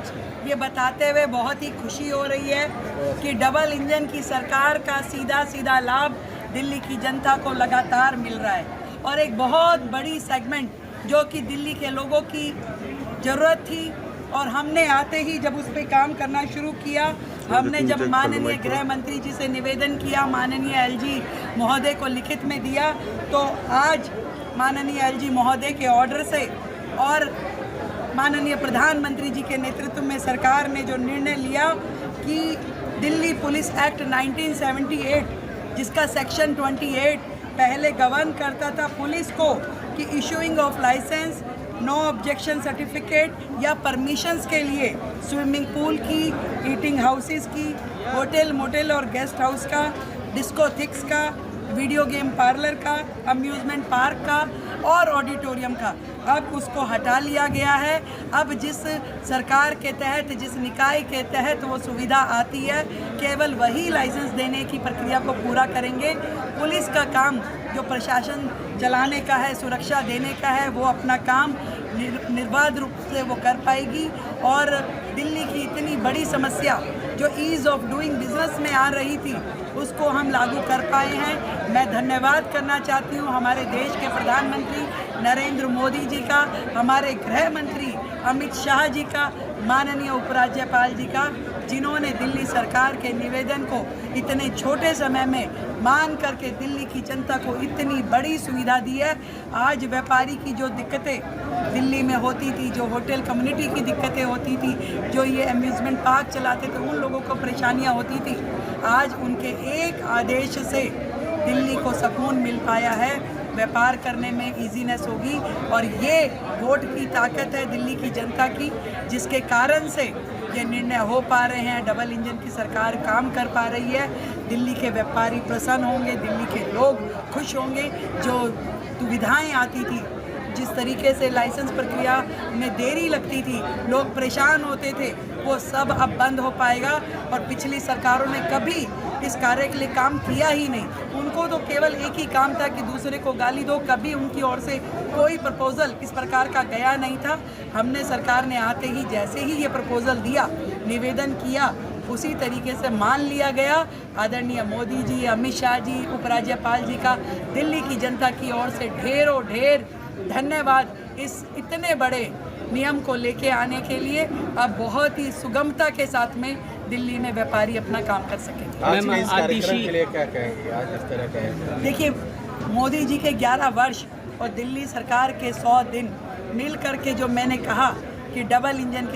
आज ये बताते हुए बहुत ही खुशी हो रही है कि डबल इंजन की सरकार का सीधा सीधा लाभ दिल्ली की जनता को लगातार मिल रहा है और एक बहुत बड़ी सेगमेंट जो कि दिल्ली के लोगों की ज़रूरत थी और हमने आते ही जब उस पर काम करना शुरू किया, हमने जब माननीय गृह मंत्री जी से निवेदन किया, माननीय एलजी महोदय को लिखित में दिया, तो आज माननीय एलजी महोदय के ऑर्डर से और माननीय प्रधानमंत्री जी के नेतृत्व में सरकार ने जो निर्णय लिया कि दिल्ली पुलिस एक्ट 1978 जिसका सेक्शन 28 पहले गवर्न करता था पुलिस को कि issuing of licence, no objection certificate या परमिशंस के लिए स्विमिंग पूल की, ईटिंग हाउसेस की, होटल मोटेल और गेस्ट हाउस का, डिस्कोथिक्स का, वीडियो गेम पार्लर का, अम्यूज़मेंट पार्क का और ऑडिटोरियम का, अब उसको हटा लिया गया है। अब जिस सरकार के तहत, जिस निकाय के तहत वो सुविधा आती है, केवल वही लाइसेंस देने की प्रक्रिया को पूरा करेंगे। पुलिस का काम जो प्रशासन चलाने का है, सुरक्षा देने का है, वो अपना काम निर्बाध रूप से वो कर पाएगी और दिल्ली की इतनी बड़ी समस्या जो ईज़ ऑफ डूइंग बिजनेस में आ रही थी उसको हम लागू कर पाए हैं। मैं धन्यवाद करना चाहती हूँ हमारे देश के प्रधानमंत्री नरेंद्र मोदी जी का, हमारे गृह मंत्री अमित शाह जी का, माननीय उपराज्यपाल जी का, जिन्होंने दिल्ली सरकार के निवेदन को इतने छोटे समय में मान करके दिल्ली की जनता को इतनी बड़ी सुविधा दी है। आज व्यापारी की जो दिक्कतें दिल्ली में होती थी, जो होटल कम्युनिटी की दिक्कतें होती थी, जो ये अम्यूज़मेंट पार्क चलाते थे, उन लोगों को परेशानियां होती थी, आज उनके एक आदेश से दिल्ली को सुकून मिल पाया है, व्यापार करने में इजीनेस होगी और ये वोट की ताकत है दिल्ली की जनता की, जिसके कारण से ये निर्णय हो पा रहे हैं। डबल इंजन की सरकार काम कर पा रही है, दिल्ली के व्यापारी प्रसन्न होंगे, दिल्ली के लोग खुश होंगे। जो दुविधाएं आती थी, जिस तरीके से लाइसेंस प्रक्रिया में देरी लगती थी, लोग परेशान होते थे, वो सब अब बंद हो पाएगा और पिछली सरकारों ने कभी इस कार्य के लिए काम किया ही नहीं। उनको तो केवल एक ही काम था कि दूसरे को गाली दो, कभी उनकी ओर से कोई प्रपोजल इस प्रकार का गया नहीं था। हमने सरकार ने आते ही जैसे ही ये प्रपोजल दिया, निवेदन किया, उसी तरीके से मान लिया गया। आदरणीय मोदी जी, अमित शाह जी, उपराज्यपाल जी का दिल्ली की जनता की ओर से ढेरों ढेर धन्यवाद इस इतने बड़े नियम को लेके आने के लिए। अब बहुत ही सुगमता के साथ में दिल्ली में व्यापारी अपना काम कर सकेंगे। आज के इस कार्यक्रम के लिए क्या कहेंगे? आज इस तरह का देखिए, मोदी जी के 11 वर्ष और दिल्ली सरकार के 100 दिन मिल करके जो मैंने कहा कि डबल इंजन की